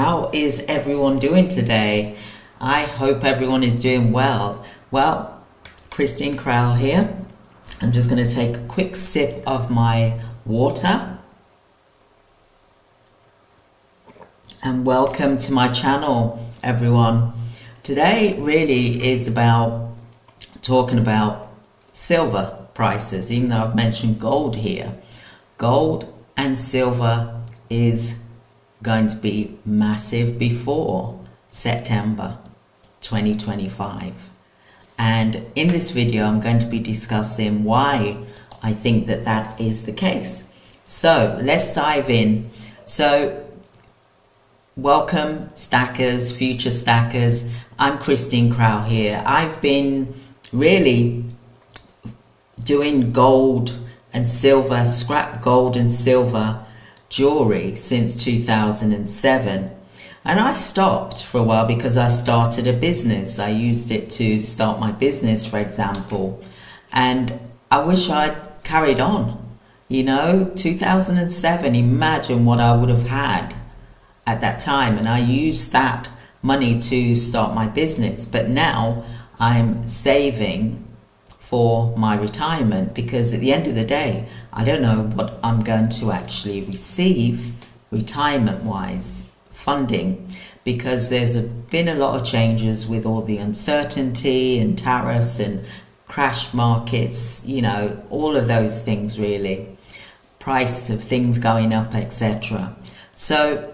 How is everyone doing today? I hope everyone is doing well. Well, Christine Crowell here. I'm just going to take a quick sip of my water. And welcome to my channel, everyone. Today really is about talking about silver prices, even though I've mentioned gold here. Gold and silver is going to be massive before September 2025. And in this video, I'm going to be discussing why I think that that is the case. So let's dive in. So welcome stackers, future stackers. I'm Christine Crowell here. I've been really doing gold and silver, scrap gold and silver jewelry since 2007. And I stopped for a while because I started a business. I used it to start my business, for example. And I wish I'd carried on. 2007, imagine what I would have had at that time. And I used that money to start my business. But now I'm saving for my retirement, because at the end of the day, I don't know what I'm going to actually receive retirement wise funding, because there's been a lot of changes with all the uncertainty and tariffs and crash markets, all of those things, really, price of things going up, etc. So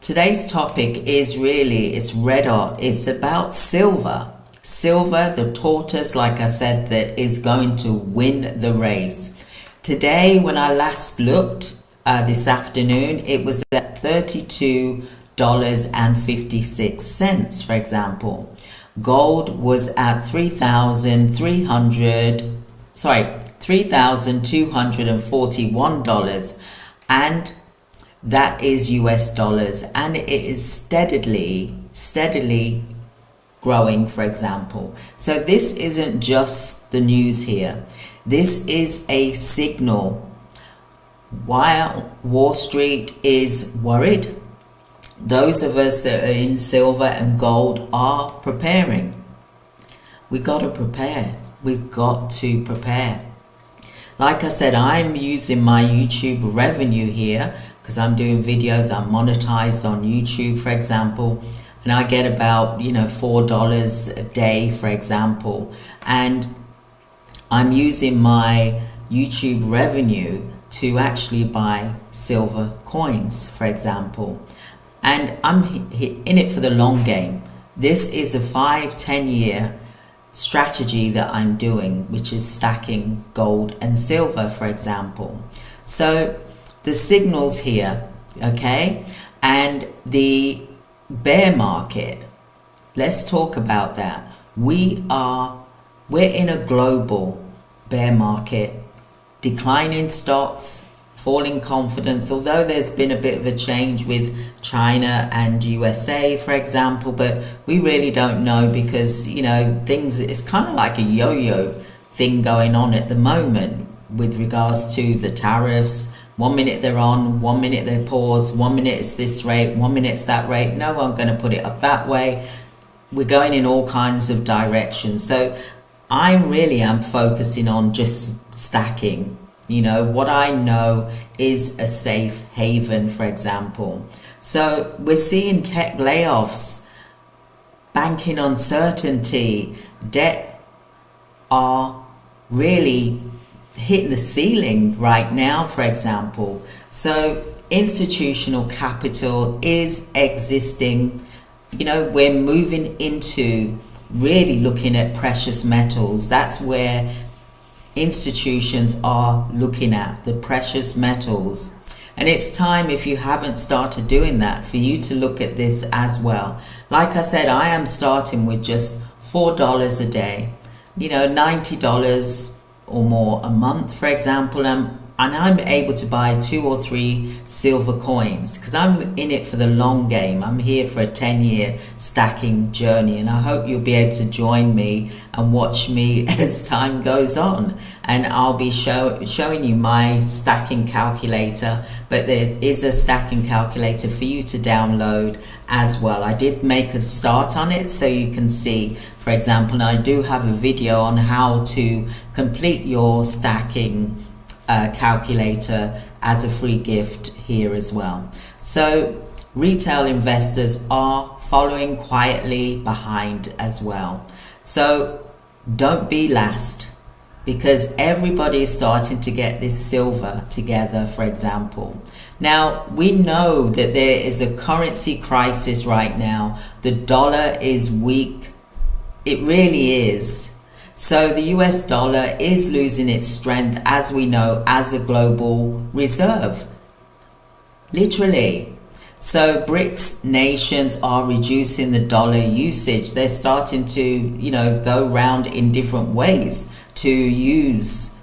today's topic is really, it's red hot. It's about silver. Silver, the tortoise, like I said, that is going to win the race. Today, when I last looked this afternoon, it was at $32.56, for example. Gold was at $3,241, and that is US dollars, and it is steadily growing, for example. So this isn't just the news here. This is a signal. While Wall Street is worried, those of us that are in silver and gold are preparing. We got to prepare. We've got to prepare. Like I said, I'm using my YouTube revenue here because I'm doing videos. I'm monetized on YouTube, for example. And I get about, $4 a day, for example. And I'm using my YouTube revenue to actually buy silver coins, for example. And I'm in it for the long game. This is a 5-10 year strategy that I'm doing, which is stacking gold and silver, for example. So the signals here, okay, and the bear market, let's talk about that. We're in a global bear market, declining stocks, falling confidence, although there's been a bit of a change with China and USA, for example, but we really don't know, because things, it's kind of like a yo-yo thing going on at the moment with regards to the tariffs. 1 minute they're on, 1 minute they pause, 1 minute it's this rate, 1 minute it's that rate. No, I'm going to put it up that way. We're going in all kinds of directions. So I'm focusing on just stacking. What I know is a safe haven, for example. So we're seeing tech layoffs, banking uncertainty, debt are really hitting the ceiling right now, for example. So institutional capital is existing. We're moving into really looking at precious metals. That's where institutions are looking at the precious metals. And it's time, if you haven't started doing that, for you to look at this as well. Like I said, I am starting with just $4 a day, $90 or more a month, for example. I'm I'm able to buy 2 or 3 silver coins because I'm in it for the long game. I'm here for a 10-year stacking journey, and I hope you'll be able to join me and watch me as time goes on. And I'll be showing you my stacking calculator, but there is a stacking calculator for you to download as well. I did make a start on it so you can see, for example, and I do have a video on how to complete your stacking calculator as a free gift here as well. So retail investors are following quietly behind as well. So don't be last, because everybody is starting to get this silver together, for example. Now, we know that there is a currency crisis right now. The dollar is weak. It really is. So the US dollar is losing its strength, as we know, as a global reserve. Literally. So BRICS nations are reducing the dollar usage. They're starting to, go round in different ways to use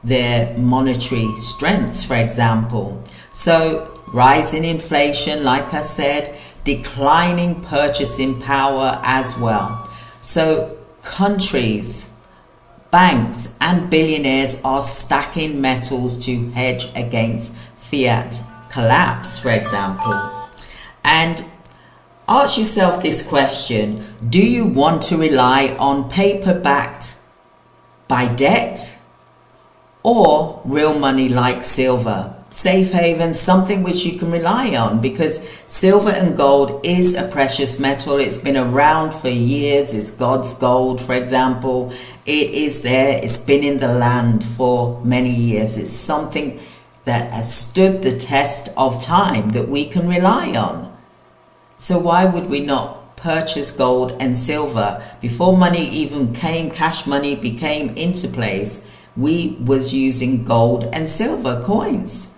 their monetary strengths, for example. So rising inflation, like I said, declining purchasing power as well. So countries, banks and billionaires are stacking metals to hedge against fiat collapse, for example. And ask yourself this question: do you want to rely on paper backed by debt or real money like silver? Safe haven, something which you can rely on, because silver and gold is a precious metal. It's been around for years. It's God's gold, for example. It is there. It's been in the land for many years. It's something that has stood the test of time that we can rely on. So why would we not purchase gold and silver? Before money even came, cash money became into place, we was using gold and silver coins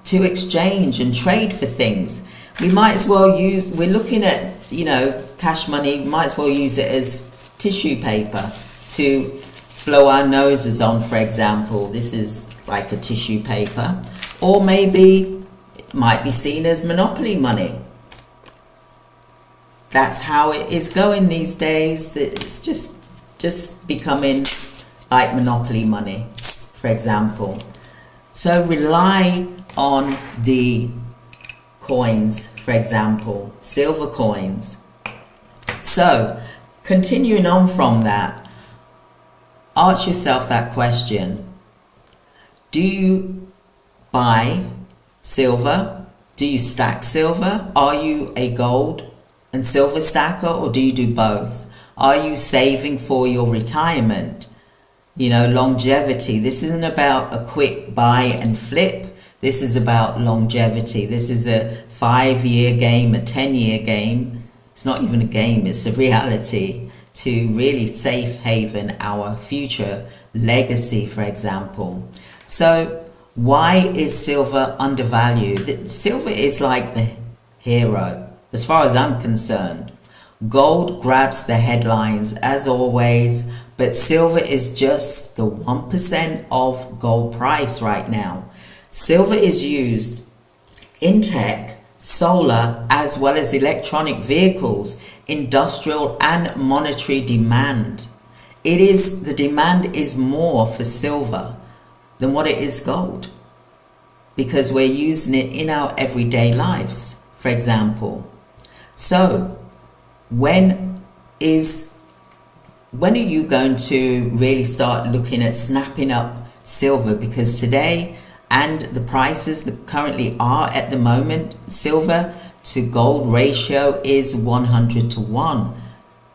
to exchange and trade for things. We might as well we're looking at, cash money, might as well use it as tissue paper to blow our noses on, for example. This is like a tissue paper. Or maybe it might be seen as monopoly money. That's how it is going these days. It's just becoming like monopoly money, for example. So rely on the coins, for example, silver coins. So continuing on from that, ask yourself that question: do you buy silver? Do you stack silver? Are you a gold and silver stacker, or do you do both? Are you saving for your retirement? Longevity. This isn't about a quick buy and flip. This is about longevity. This is a 5-year game, a 10-year game. It's not even a game, it's a reality to really safe haven our future legacy, for example. So why is silver undervalued? Silver is like the hero, as far as I'm concerned. Gold grabs the headlines as always, but silver is just the 1% of gold price right now. Silver is used in tech, solar, as well as electronic vehicles, industrial and monetary demand. The demand is more for silver than what it is gold, because we're using it in our everyday lives, for example. So when are you going to really start looking at snapping up silver? Because today, and the prices that currently are at the moment, silver to gold ratio is 100 to 1.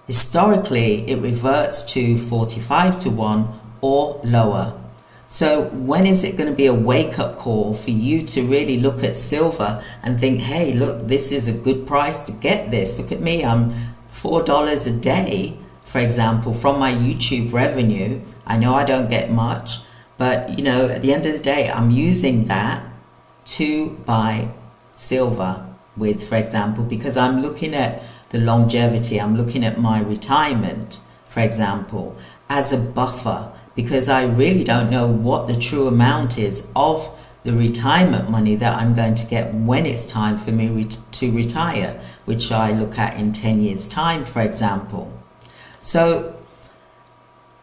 Historically, it reverts to 45 to 1 or lower. So when is it going to be a wake-up call for you to really look at silver and think, hey, look, this is a good price to get this. Look at me, I'm $4 a day, for example, from my YouTube revenue. I know I don't get much, but at the end of the day, I'm using that to buy silver with, for example, because I'm looking at the longevity. I'm looking at my retirement, for example, as a buffer, because I really don't know what the true amount is of the retirement money that I'm going to get when it's time for me to retire, which I look at in 10 years time, for example. So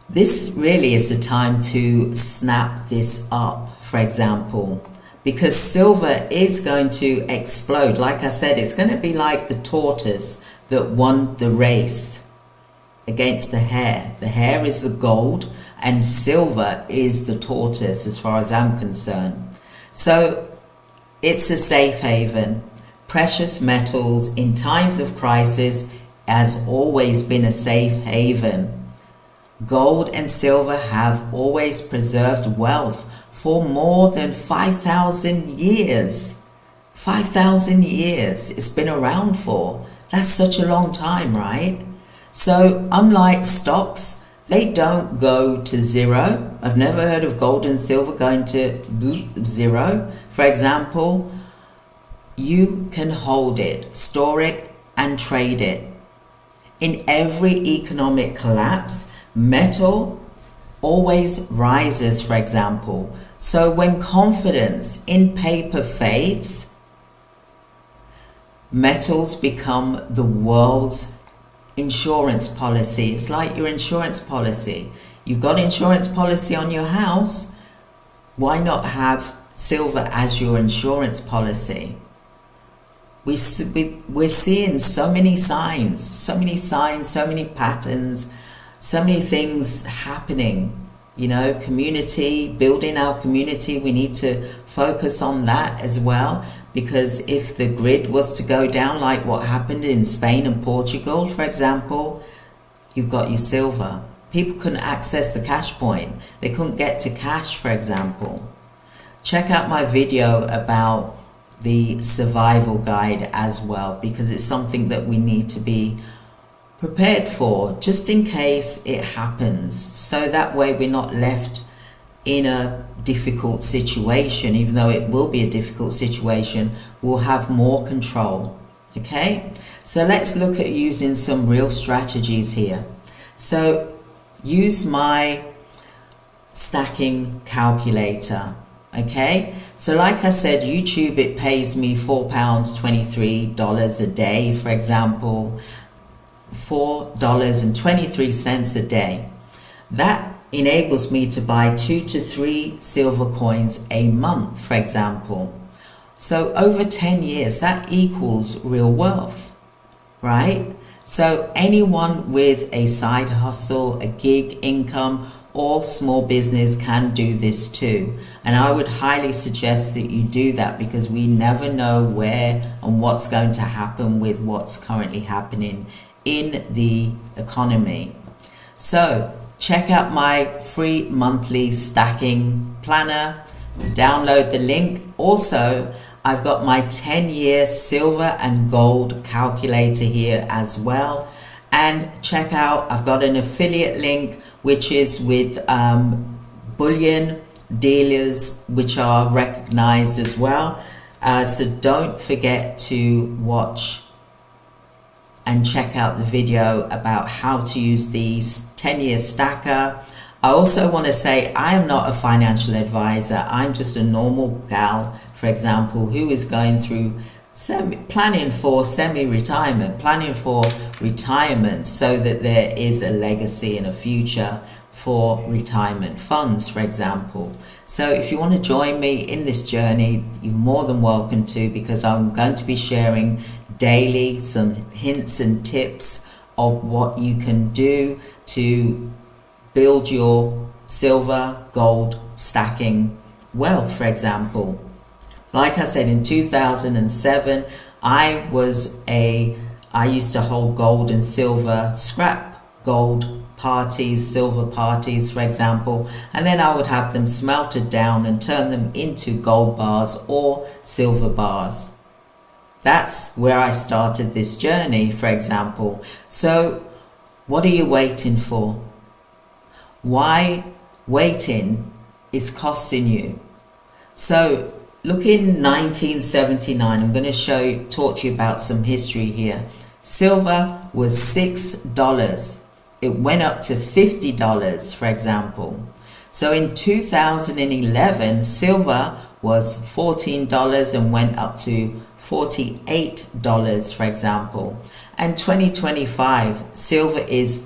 this really is the time to snap this up, for example, because silver is going to explode. Like I said, it's going to be like the tortoise that won the race against the hare. The hare is the gold and silver is the tortoise as far as I'm concerned. So it's a safe haven. Precious metals in times of crisis has always been a safe haven. Gold and silver have always preserved wealth for more than 5,000 years. 5,000 years it's been around for. That's such a long time, right? So unlike stocks, they don't go to zero. I've never heard of gold and silver going to zero. For example, you can hold it, store it, and trade it. In every economic collapse, metal always rises, for example. So when confidence in paper fades, metals become the world's insurance policy. It's like your insurance policy. You've got insurance policy on your house. Why not have silver as your insurance policy? We're seeing so many signs, so many patterns, so many things happening. You know, community, building our community, we need to focus on that as well, because if the grid was to go down like what happened in Spain and Portugal, for example, you've got your silver. People couldn't access the cash point. They couldn't get to cash, for example. Check out my video about the survival guide as well, because it's something that we need to be prepared for just in case it happens, so that way we're not left in a difficult situation. Even though it will be a difficult situation, we'll have more control. Okay, so let's look at using some real strategies here. So use my stacking calculator. Okay, so like I said, YouTube, it pays me £4.23 a day, for example, $4.23 a day. That enables me to buy 2 to 3 silver coins a month, for example. So over 10 years, that equals real wealth, right? So anyone with a side hustle, a gig income, or small business can do this too. And I would highly suggest that you do that, because we never know where and what's going to happen with what's currently happening in the economy. So check out my free monthly stacking planner. Download the link. Also, I've got my 10-year silver and gold calculator here as well. And check out, I've got an affiliate link which is with bullion dealers which are recognized as well. So don't forget to watch and check out the video about how to use the 10-year stacker. I also want to say I am not a financial advisor. I'm just a normal gal, for example, who is going through planning for semi-retirement, planning for retirement, so that there is a legacy and a future for retirement funds, for example. So if you want to join me in this journey, you're more than welcome to, because I'm going to be sharing daily some hints and tips of what you can do to build your silver gold stacking wealth, for example. Like I said, in 2007, I used to hold gold and silver, scrap gold parties, silver parties, for example, and then I would have them smelted down and turn them into gold bars or silver bars. That's where I started this journey, for example. So what are you waiting for? Why waiting is costing you? So look, in 1979, I'm going to talk to you about some history here. Silver was $6. It went up to $50, for example. So in 2011, silver was $14 and went up to $48, for example. And 2025, silver is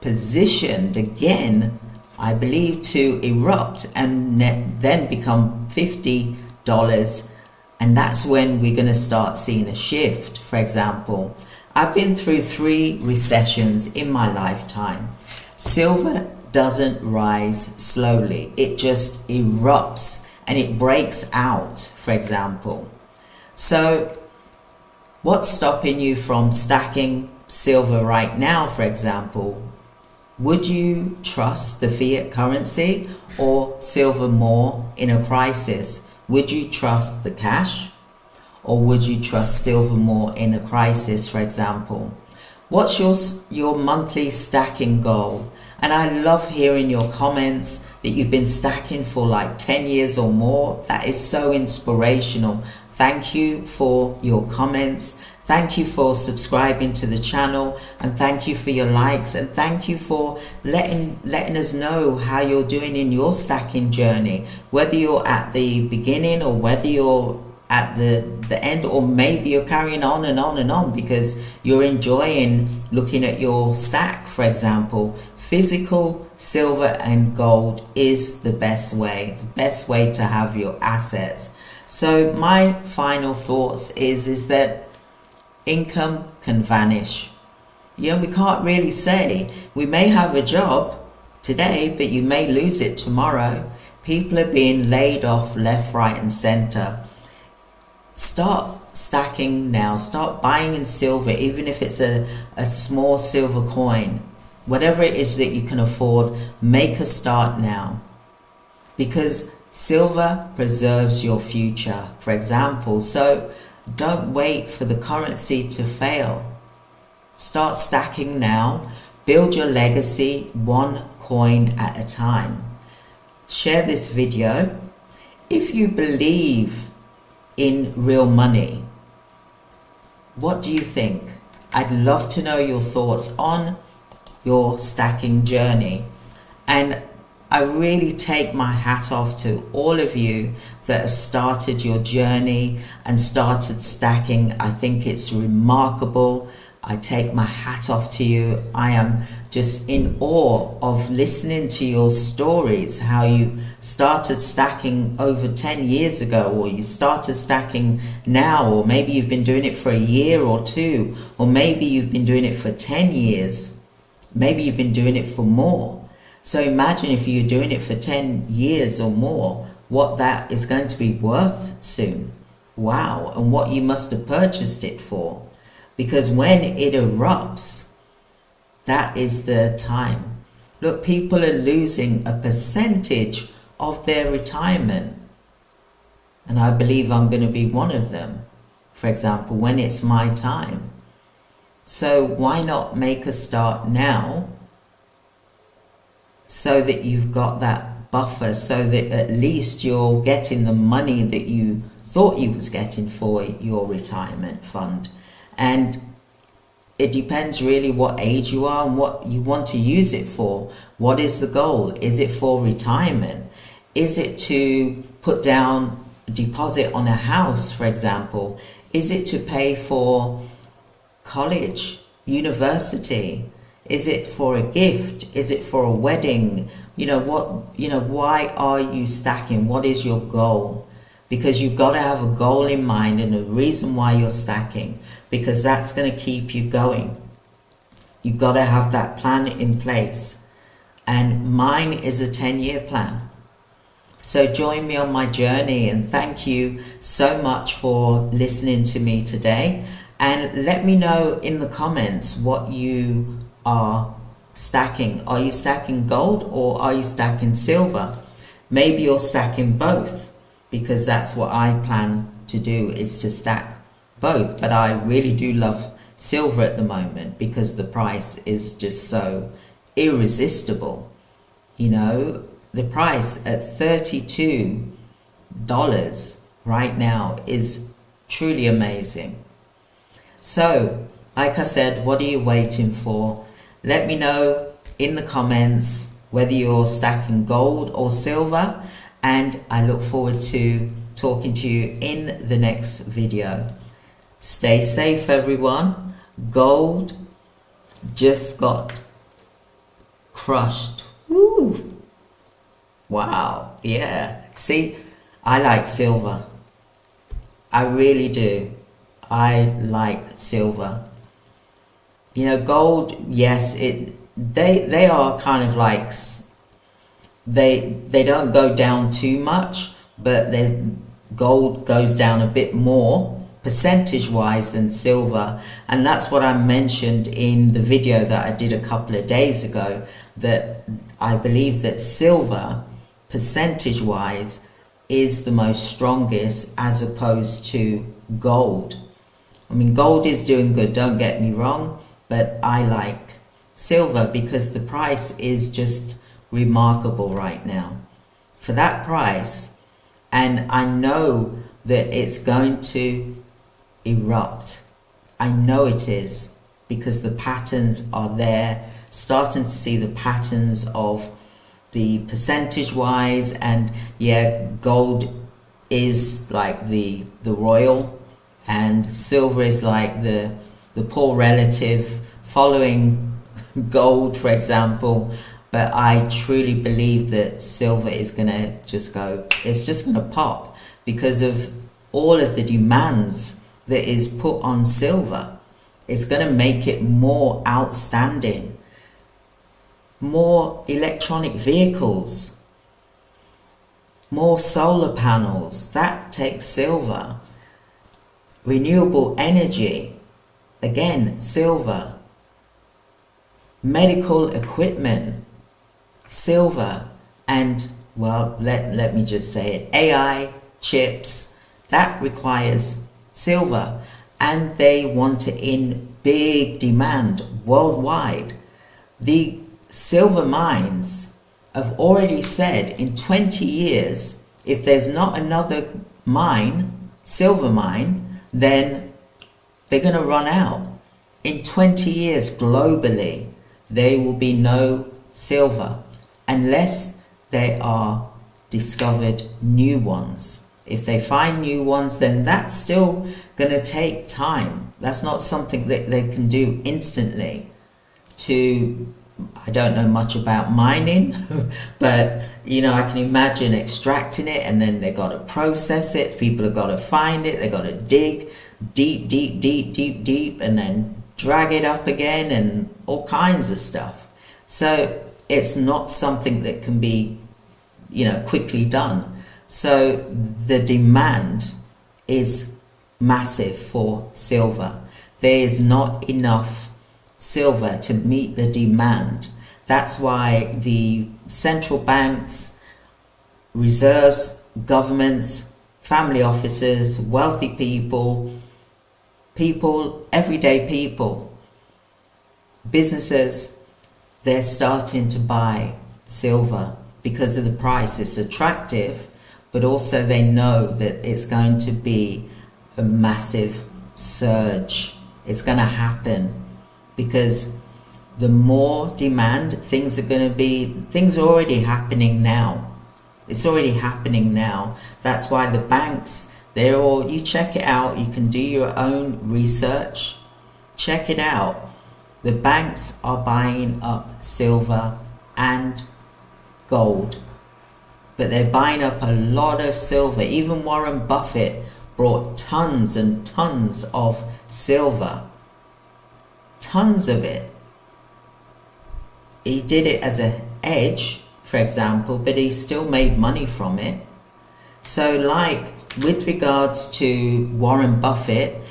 positioned again, I believe, to erupt and then become $50. And that's when we're going to start seeing a shift. For example, I've been through 3 recessions in my lifetime. Silver doesn't rise slowly. It just erupts and it breaks out, for example. So what's stopping you from stacking silver right now, for example? Would you trust the fiat currency or silver more in a crisis? Would you trust the cash or would you trust silver more in a crisis, for example? What's your monthly stacking goal? And I love hearing your comments that you've been stacking for like 10 years or more. That is so inspirational. Thank you for your comments. Thank you for subscribing to the channel, and thank you for your likes, and thank you for letting us know how you're doing in your stacking journey, whether you're at the beginning or whether you're at the end, or maybe you're carrying on and on and on because you're enjoying looking at your stack. For example, physical silver and gold is the best way to have your assets. So my final thoughts is that income can vanish. You know, we can't really say. We may have a job today, but you may lose it tomorrow. People are being laid off left, right, and center. Start stacking now. Start buying in silver, even if it's a small silver coin. Whatever it is that you can afford, make a start now. Because silver preserves your future, for example. So don't wait for the currency to fail. Start stacking now. Build your legacy one coin at a time. Share this video. If you believe in real money, what do you think? I'd love to know your thoughts on your stacking journey. And I really take my hat off to all of you that have started your journey and started stacking. I think it's remarkable. I take my hat off to you. I am just in awe of listening to your stories, how you started stacking over 10 years ago, or you started stacking now, or maybe you've been doing it for a year or 2, or maybe you've been doing it for 10 years. Maybe you've been doing it for more. So imagine if you're doing it for 10 years or more, what that is going to be worth soon. Wow. And what you must have purchased it for. Because when it erupts, that is the time. Look, people are losing a percentage of their retirement. And I believe I'm going to be one of them, for example, when it's my time. So why not make a start now, so that you've got that buffer, so that at least you're getting the money that you thought you was getting for your retirement fund. And it depends really what age you are and what you want to use it for. What is the goal? Is it for retirement? Is it to put down a deposit on a house, for example? Is it to pay for college, university? Is it for a gift? Is it for a wedding? Why are you stacking? What is your goal? Because you've got to have a goal in mind and a reason why you're stacking, because that's going to keep you going. You've got to have that plan in place. And mine is a 10-year plan. So join me on my journey, and thank you so much for listening to me today. And let me know in the comments what you are stacking. Are you stacking gold or are you stacking silver? Maybe you're stacking both, because that's what I plan to do, is to stack both. But I really do love silver at the moment because the price is just so irresistible. You know, the price at $32 right now is truly amazing. So, like I said, what are you waiting for? Let me know in the comments whether you're stacking gold or silver, and I look forward to talking to you in the next video. Stay safe, everyone. Gold just got crushed. Woo! Wow, yeah. See, I like silver. I really do. I like silver. You know, gold, yes, they are kind of like, they don't go down too much, but gold goes down a bit more percentage wise than silver. And that's what I mentioned in the video that I did a couple of days ago, that I believe that silver percentage wise is the most strongest as opposed to gold. I mean, gold is doing good, don't get me wrong, but I like silver because the price is just remarkable right now. For that price, and I know that it's going to erupt. I know it is, because the patterns are there, starting to see the patterns of the percentage wise. And yeah, gold is like the royal, and silver is like the poor relative following gold, for example. But I truly believe that silver is gonna just go, it's just gonna pop because of all of the demands that is put on silver. It's gonna make it more outstanding. More electronic vehicles, more solar panels, that takes silver. Renewable energy, again, silver. Medical equipment, silver. And well, let me just say it, AI chips, that requires silver, and they want it in big demand worldwide. The silver mines have already said in 20 years, if there's not another mine, silver mine, then they're going to run out. In 20 years globally, there will be no silver unless they are discovered new ones. If they find new ones, then that's still going to take time. That's not something that they can do instantly. I don't know much about mining, but you know, I can imagine extracting it, and then they got to process it. People have got to find it. They got to dig deep, and then drag it up again, and all kinds of stuff. So it's not something that can be, you know, quickly done. So the demand is massive for silver. There is not enough silver to meet the demand. That's why the central banks, reserves, governments, family offices, wealthy people, everyday people, businesses, they're starting to buy silver because of the price. It's attractive, but also they know that it's going to be a massive surge. It's going to happen because the more demand, things are already happening now. It's already happening now. That's why the banks, you check it out, you can do your own research. Check it out. The banks are buying up silver and gold, but they're buying up a lot of silver. Even Warren Buffett brought tons and tons of silver. Tons of it. He did it as a hedge, for example, but he still made money from it. So like with regards to Warren Buffett,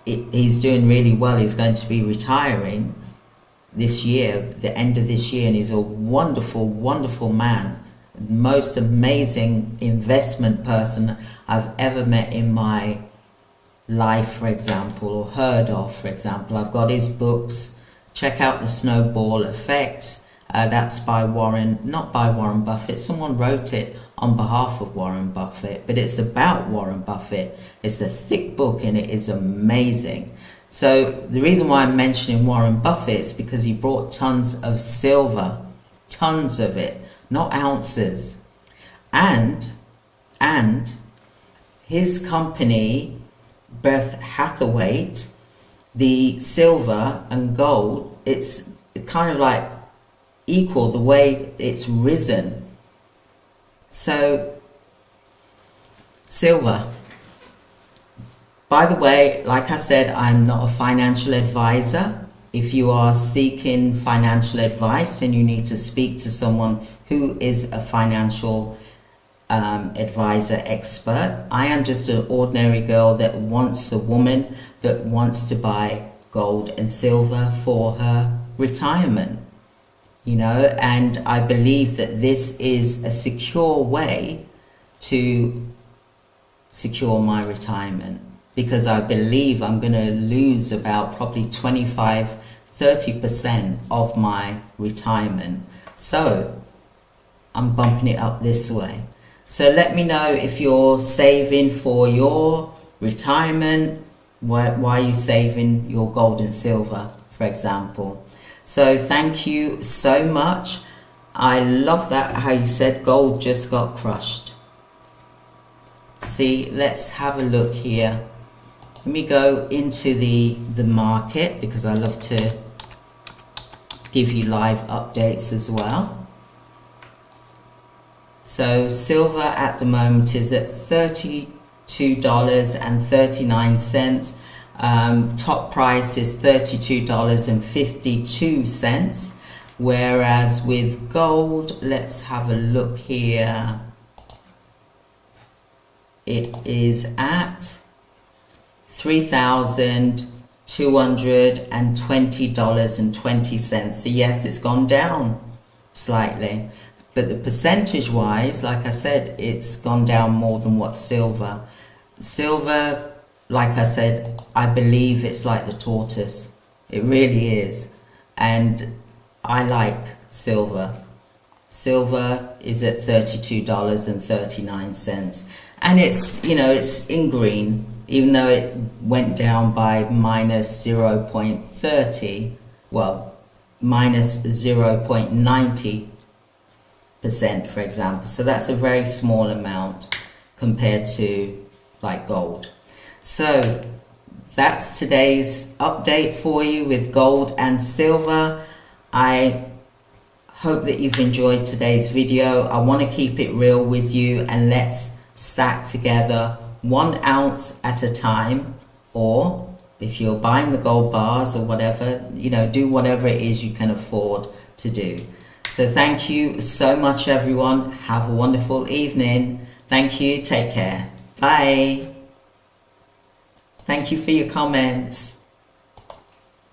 he's doing really well. He's going to be retiring this year, the end of this year, and he's a wonderful, wonderful man. Most amazing investment person I've ever met in my life, for example, or heard of, for example. I've got his books. Check out The Snowball Effect. That's not by Warren Buffett. Someone wrote it on behalf of Warren Buffett, but it's about Warren Buffett. It's a thick book and it is amazing. So the reason why I'm mentioning Warren Buffett is because he brought tons of silver. tons of it, not ounces. And his company, Berkshire Hathaway, the silver and gold, it's kind of like equal the way it's risen. So silver. By the way, like I said, I'm not a financial advisor. If you are seeking financial advice and you need to speak to someone who is a financial advisor expert, I am just an ordinary girl that wants a woman that wants to buy gold and silver for her retirement, you know, and I believe that this is a secure way to secure my retirement, because I believe I'm going to lose about probably 25-30% of my retirement. So I'm bumping it up this way. So let me know if you're saving for your retirement, why are you saving your gold and silver, for example. So thank you so much. I love that how you said gold just got crushed. See, let's have a look here. Let me go into the market, because I love to give you live updates as well. So silver at the moment is at $32.39. Top price is $32.52. Whereas with gold, let's have a look here. It is at $3,220.20. So yes, it's gone down slightly. But the percentage wise, like I said, it's gone down more than what silver. Silver, like I said, I believe it's like the tortoise. It really is. And I like silver. Silver is at $32.39. And it's, you know, it's in green, even though it went down by minus 0.30, well, minus 0.90%, for example. So that's a very small amount compared to like gold. So that's today's update for you with gold and silver. I hope that you've enjoyed today's video. I want to keep it real with you, and let's stack together 1 ounce at a time, or if you're buying the gold bars or whatever, you know, do whatever it is you can afford to do. So thank you so much, everyone. Have a wonderful evening. Thank you. Take care. Bye. Thank you for your comments.